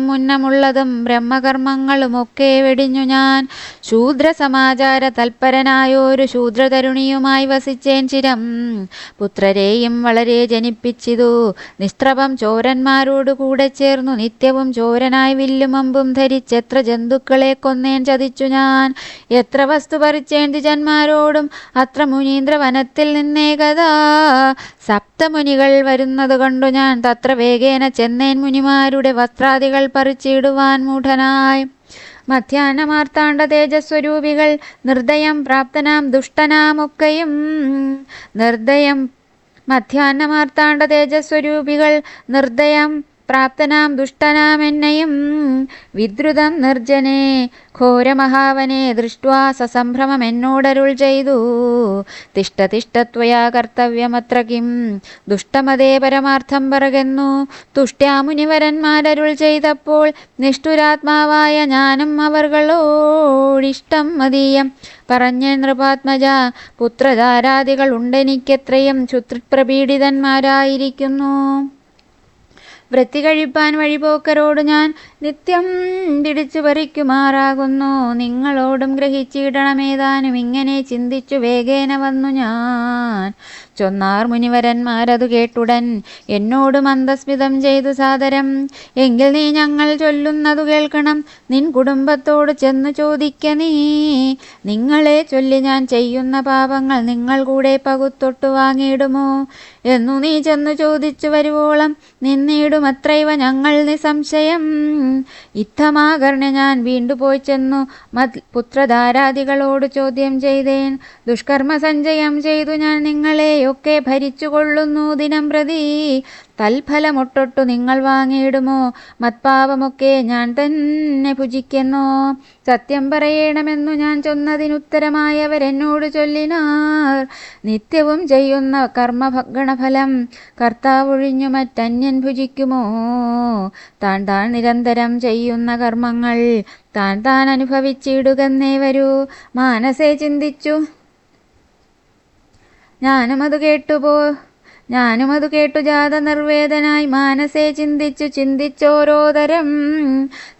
മുന്നമുള്ളതും ബ്രഹ്മകർമ്മങ്ങളുമൊക്കെ വെടിഞ്ഞു ഞാൻ. ശൂദ്ര സമാചാര തൽപരനായോരു ശൂദ്രതരുണിയുമായി വസിച്ചേൻ ചിരം. പുത്രരെയും വളരെ ജനിപ്പിച്ചിതു. നിസ്ത്രപം ചോരന്മാരോടു കൂടെ ചേർന്നു നിത്യവും ചോരനായി വില്ലുമമ്പും ധരിച്ചെത്ര ജന്തുക്കളെ കൊന്നേൻ ചതിച്ചു ഞാൻ. എത്ര വസ്തു പറിച്ചേൻ ദ്വിജന്മാരോടും അത്ര മുനീന്ദ്ര വനത്തിൽ നിന്നേകഥാ. സപ്തമുനികൾ വരുന്നത് കണ്ടു ഞാൻ തത്ര വേഗേന ചെന്നേൻ മുനിമാരുടെ വസ്ത്രാദികൾ പറിച്ചിടുവാൻ മൂഢനായി. മധ്യാഹ്നമാർത്താണ്ഡ തേജസ്വരൂപികൾ നിർദ്ദയം പ്രാപ്തനാം ദുഷ്ടനാമൊക്കെയും മധ്യാഹ്നമാർത്താണ്ഡ തേജസ്വരൂപികൾ നിർദ്ദയം പ്രാപ്തനാം ദുഷ്ടനാമെന്നെയും വിദ്രുതം നിർജ്ജനെ ഘോരമഹാവനെ ദൃഷ്ട്വാ സസംഭ്രമം എന്നോടരുൾ ചെയ്തു. തിഷ്ട തിഷ്ട ത്വയാ കർത്തവ്യമത്ര കിം ദുഷ്ടമതേ പരമാർത്ഥം പറകെന്നു. തുഷ്ട്യാമുനിവരന്മാരരുൾ ചെയ്തപ്പോൾ നിഷ്ഠുരാത്മാവായ ഞാനും അവർകളോടിഷ്ടം മതീയം പറഞ്ഞേ നൃപാത്മജ. പുത്രധാരാദികൾ ഉണ്ടെനിക്കെത്രയും ശുത്രുപ്രപീഡിതന്മാരായിരിക്കുന്നു. വൃത്തി കഴിപ്പാൻ വഴിപോക്കരോട് ഞാൻ നിത്യം പിടിച്ചു പറിക്കുമാറാകുന്നു. നിങ്ങളോടും ഗ്രഹിച്ചിടണമേതാനും ഇങ്ങനെ ചിന്തിച്ചു വേഗേന വന്നു ഞാൻ. ചൊന്നാർ മുനിവരന്മാരതു കേട്ടുടൻ എന്നോട് മന്ദസ്മിതം ചെയ്തു സാദരം. എങ്കിൽ നീ ഞങ്ങൾ ചൊല്ലുന്നതു കേൾക്കണം, നിൻ കുടുംബത്തോട് ചെന്നു ചോദിക്ക നീ. നിങ്ങളെ ചൊല്ലി ഞാൻ ചെയ്യുന്ന പാപങ്ങൾ നിങ്ങൾ കൂടെ പകുത്തൊട്ടു വാങ്ങിയിടുമോ എന്നു നീ ചെന്നു ചോദിച്ചു വരുവോളം നിന്നിടുമത്രൈവ ഞങ്ങൾ നിസംശയം. ഇത്തമാകർണ്യ ഞാൻ വീണ്ടുപോയി ചെന്നു പുത്രധാരാദികളോട് ചോദ്യം ചെയ്തേൻ. ദുഷ്കർമ്മ സഞ്ചയം ചെയ്തു ഞാൻ നിങ്ങളെയൊക്കെ ഭരിച്ചു കൊള്ളുന്നു ദിനം പ്രതി. തൽഫലമൊട്ടൊട്ടു നിങ്ങൾ വാങ്ങിയിടുമോ, മത്പാപമൊക്കെ ഞാൻ തന്നെ ഭുജിക്കുന്നു. സത്യം പറയണമെന്നു ഞാൻ ചൊന്നതിനുത്തരമായവരെന്നോട് ചൊല്ലിനാർ. നിത്യവും ചെയ്യുന്ന കർമ്മഗണഫലം കർത്താവൊഴിഞ്ഞു മറ്റന്യൻ ഭുജിക്കുമോ? താൻ താൻ നിരന്തരം ചെയ്യുന്ന കർമ്മങ്ങൾ താൻ താൻ അനുഭവിച്ചിടുകന്നേ വരൂ. മാനസേ ചിന്തിച്ചു ഞാനുമതു കേട്ടു ജാത നിർവേദനായി മാനസേ ചിന്തിച്ചോരോതരം.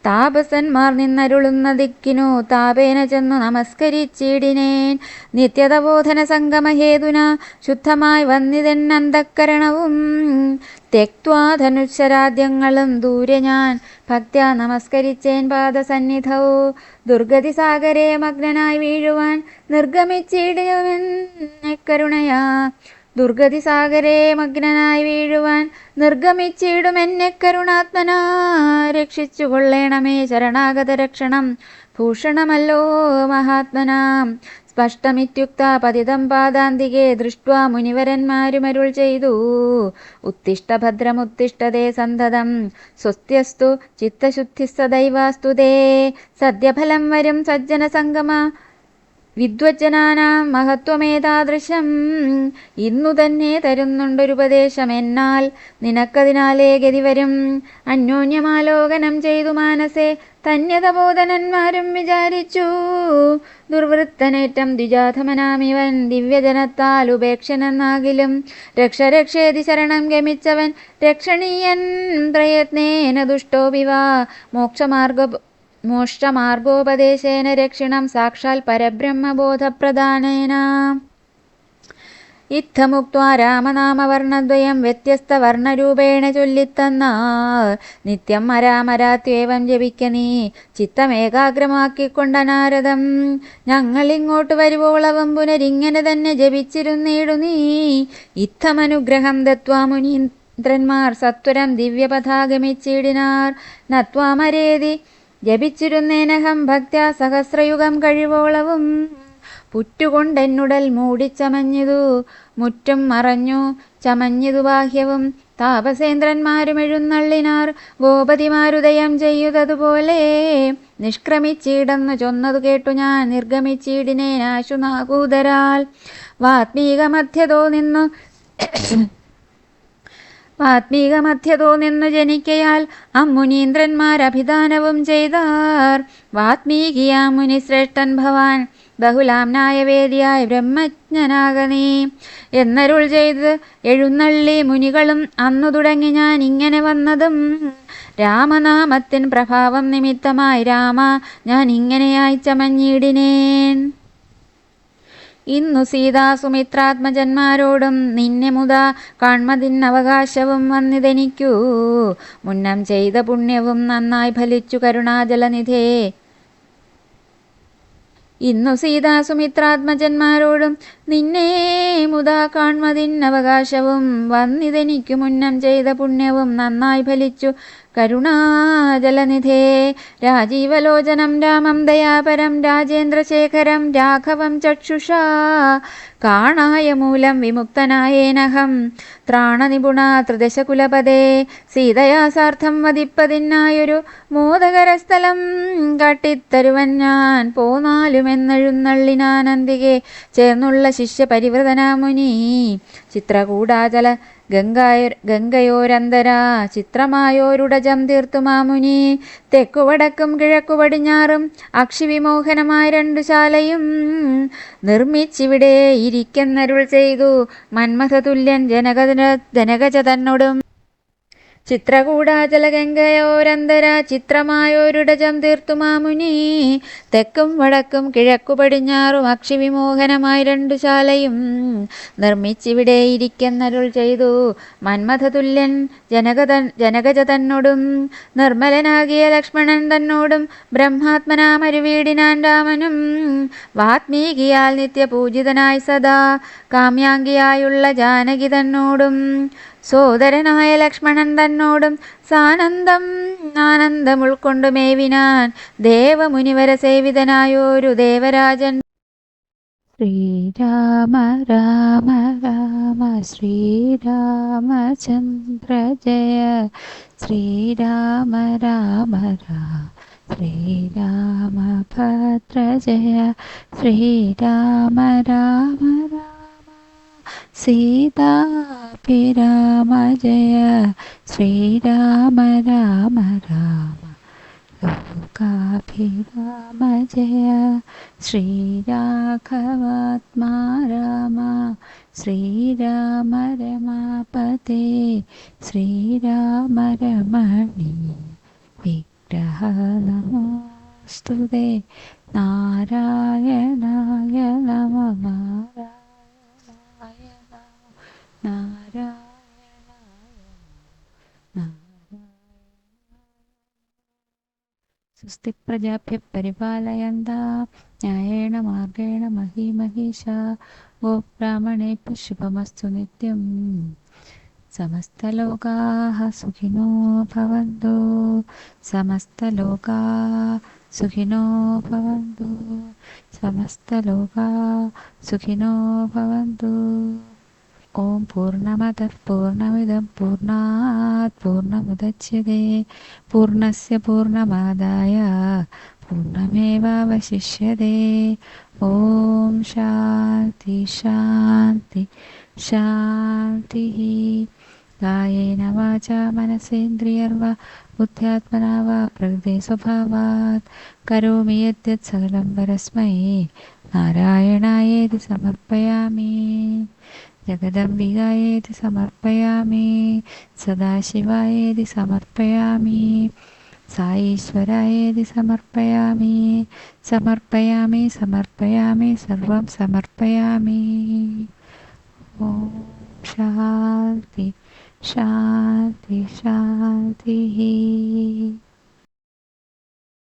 താപസന്മാർ നിന്നരുളുന്ന ദിക്കിനു താപേന ചെന്നു നമസ്കരിച്ചിടിനേൻ. നിത്യതബോധന സംഗമഹേതുന ശുദ്ധമായി വന്നിതെന്നന്തഃകരണവും. തെക്വാ ധനുശരാദ്യങ്ങളും ദൂരെ ഞാൻ ഭക്ത്യാ നമസ്കരിച്ചേൻ പാദസന്നിധൗ. ദുർഗതി സാഗരേ മഗ്നനായി വീഴുവാൻ നിർഗമിച്ചിടുമെന്നെ കരുണയാ. ദുർഗതി സാഗരേ മഗ്നനായി വീഴുവാൻ നിർഗമിച്ചിടുമെന്നെ കരുണാത്മനാ. രക്ഷിച്ചു കൊള്ളേണമേ ശരണാഗത രക്ഷണം ഭൂഷണമല്ലോ മഹാത്മനാം. സ്പഷ്ടമിത്യുക്ത പതിതം പാദാന്തികെ ദൃഷ്ട്വാ മുനിവരന്മാരുമരുൾ ചെയ്തു. ഉത്തിഷ്ഠ ഭദ്രമുത്തിഷ്ഠതേ സന്തതം സ്വസ്ത്യസ്തു ചിത്തശുദ്ധി സദൈവാസ്തു തേ. സദ്യഫലം വരും സജ്ജന സംഗമ വിദ്വജ്ജനാനാം മഹത്വമേതാദൃശം. ഇന്നു തന്നെ തരുന്നുണ്ടൊരുപദേശം എന്നാൽ നിനക്കതിനാലേ ഗതി വരും. അന്യോന്യമാലോകനം ചെയ്തു മാനസേ ധന്യതബോധനന്മാരും വിചാരിച്ചു. ദുർവൃത്തനേറ്റം ദ്വിജാധമനാമിവൻ ദിവ്യജനത്താൽ ഉപേക്ഷനെന്നാകിലും രക്ഷേതി ശരണം ഗമിച്ചവൻ രക്ഷണീയൻ പ്രയത്നേന ദുഷ്ടോപിവാ. മോക്ഷമാർഗോപദേശേന രക്ഷിണം സാക്ഷാൽ പരബ്രഹ്മബോധപ്രദാനേന. ഇത്തമുക്ത്വാ രാമനാമവർണ്ണദ്വയം വ്യത്യസ്തവർണ്ണരൂപേണ ചൊല്ലിത്തന്നാർ. നിത്യം അരാമരാത്യേവം ജപിക്ക നീ ചിത്തമേകാഗ്രമാക്കിക്കൊണ്ട നാരദം. ഞങ്ങളിങ്ങോട്ട് വരുവോളവും പുനരിങ്ങനെ തന്നെ ജപിച്ചിരുന്നീടു നീ. ഇത്തമനുഗ്രഹം ദത്വാ മുനീന്ദ്രന്മാർ സത്വരം ദിവ്യപഥാഗമിച്ചിടിനാർ. നത്വാമരേതി ജപിച്ചിരുന്നേനഹം ഭക്ത്യാ സഹസ്രയുഗം കഴിവോളവും. പുറ്റുകൊണ്ടെന്നുടൽ മൂടിച്ചമഞ്ഞിതു മുറ്റും മറഞ്ഞു ചമഞ്ഞിതു ബാഹ്യവും. താപസേന്ദ്രന്മാരും എഴുന്നള്ളിനാർ ഗോപതിമാരുദയം ചെയ്യുന്നതുപോലെ. നിഷ്ക്രമിച്ചിടന്നു ചൊന്നതു കേട്ടു ഞാൻ നിർഗമിച്ചിടിനേനാശു നാകൂതരാൽ. വാത്മീകമധ്യതോ നിന്നു ജനിക്കയാൽ അമ്മുനീന്ദ്രന്മാരഭിദാനവും ചെയ്താർ. വാത്മീകിയാ മുനിശ്രേഷ്ഠൻ ഭവാൻ ബഹുലാംനായ വേദിയായി ബ്രഹ്മജ്ഞനാകനീ എന്നരുൾ ചെയ്ത് എഴുന്നള്ളി മുനികളും. അന്നു തുടങ്ങി ഞാൻ ഇങ്ങനെ വന്നതും രാമനാമത്തിൻ പ്രഭാവം നിമിത്തമായി. രാമ ഞാൻ ഇങ്ങനെയായി ചമഞ്ഞിടിനേൻ. ഇന്നു സീതാസുമിത്രാത്മജന്മാരോടും നിന്നെ മുതാ കാൺമതിന്നവകാശവും വന്നിതെനിക്കൂ. മുന്നം ചെയ്ത പുണ്യവും നന്നായി ഫലിച്ചു കരുണാജലനിധേ. ഇന്നു സീതാസുമിത്രാത്മജന്മാരോടും നിന്നെ മുതാ കാൺമതിന്നവകാശവും വന്നിതെനിക്കു. മുന്നം ചെയ്ത പുണ്യവും നന്നായി ഫലിച്ചു കരുണാജലനിധേ. രാജീവലോചനം രാമം ദയാപരം രാജേന്ദ്രശേഖരം രാഘവം ചക്ഷുഷാ. കാണായ മൂലം വിമുക്തനായേനഹം ത്രാണനിപുണ ത്രിദശകുലപദേ. സീതയാ സാർത്ഥം വധിപ്പതിനായൊരു മോദകരസ്ഥലം കാട്ടിത്തരുവൻ ഞാൻ പോന്നാലുമെന്നെഴുന്നള്ളിനാനന്ദികെ ചേർന്നുള്ള ശിഷ്യ പരിവൃതനാമുനി. ചിത്രകൂടാചല ഗംഗയോരന്തരാ ചിത്രമായോരുടജം തീർത്തു മാമുനി. തെക്കുവടക്കും കിഴക്കു പടിഞ്ഞാറും അക്ഷിവിമോഹനമായ രണ്ടു ശാലയും നിർമ്മിച്ചിവിടെ ഇരിക്കെന്നരുൾ ചെയ്തു. മന്മഥതുല്യൻ ജനകജ തന്നോടും ചിത്രകൂടാചലഗംഗയോരന്തര ചിത്രമായൊരിടജം തീർത്തു മാമുനി. തെക്കും വടക്കും കിഴക്കു പടിഞ്ഞാറും അക്ഷിവിമോഹനമായി രണ്ടു ശാലയും നിർമ്മിച്ചിവിടെ ഇരിക്കെന്നരുൾ ചെയ്തു. മന്മഥതുല്യൻ ജനകജ തന്നോടും നിർമ്മലനാകിയ ലക്ഷ്മണൻ തന്നോടും ബ്രഹ്മാത്മനാ മരുവീടിനാൻ രാമനും. വാത്മീകിയാൽ നിത്യപൂജിതനായി സദാ കാമ്യാംഗിയായുള്ള ജാനകി തന്നോടും സോദരനായ ലക്ഷ്മണൻ തന്നോടും സാനന്ദം ആനന്ദം ഉൾക്കൊണ്ടു മേവിനാൻ ദേവമുനിവര സേവിതനായൊരു ദേവരാജൻ. ശ്രീരാമ രാമ രാമ ശ്രീരാമചന്ദ്ര ജയ ശ്രീരാമ രാമ രാമ ശ്രീരാമഭദ്ര ജയ ശ്രീരാമ രാമ രാമ സീതാഭിരാമ ജയ ശ്രീരാമ രാമ രാമ ലോകാഭിരാമ ജയ ശ്രീരാഘവാത്മാ രാമ ശ്രീരാമ രമാപതേ ശ്രീരാമ രമണീ വിഗ്രഹ നമോസ്തുതേ നാരായണായ നമഃ സ്വസ്തി പ്രജാഭ്യഃ പരിപാലയന്താം ന്യായേന മാർഗേണ മഹീമഹീഷാ ഗോബ്രാഹ്മണേഭ്യഃ ശുഭമസ്തു നിത്യം. സമസ്തലോകാഃ സുഖിനോ ഭവന്തു. സമസ്തലോകാഃ സുഖിനോ ഭവന്തു. സമസ്തലോകാഃ സുഖിനോ ഭവന്തു. ഓം പൂർണ്ണമദഃ പൂർണ്ണമിദം പൂർണ്ണാത് പൂർണ്ണമുദച്യതേ പൂർണ്ണസ്യ പൂർണ്ണമാദായ പൂർണ്ണമേവാവശിഷ്യതേ. ഓം ശാന്തി ശാന്തി ശാന്തി. കായേന വാചാ മനസേന്ദ്രിയർവാ ബുദ്ധ്യാത്മനാ വാ പ്രകൃതി സ്വഭാവാത് കരോമി യദ്യത് സകലം പരസ്മൈ നാരായണായേതി സമർപ്പയാമി. ജഗദംബികായേതി സമർപ്പയാമി. സദാശിവായേതി സമർപ്പയാമി. സായീശ്വരായേതി സമർപ്പയാമി. സമർപ്പയാമി സമർപ്പയാമി സർവം സമർപ്പയാമി. ഓം ശാന്തി ശാന്തി ശാന്തി.